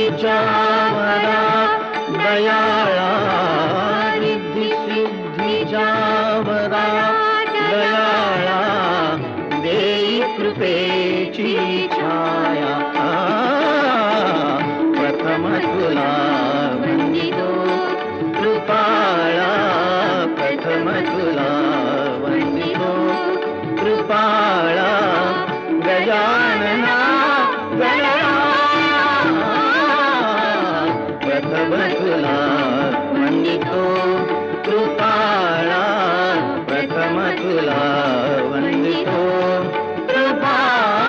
सिद्धीच्या वरा दयाळा, रिद्धी सिद्धीच्या वरा दयाळा, देई कृपेची छाया. प्रथम तुला वंदितो कृपाळा, प्रथम तुला वंदितो कृपाळा. गजा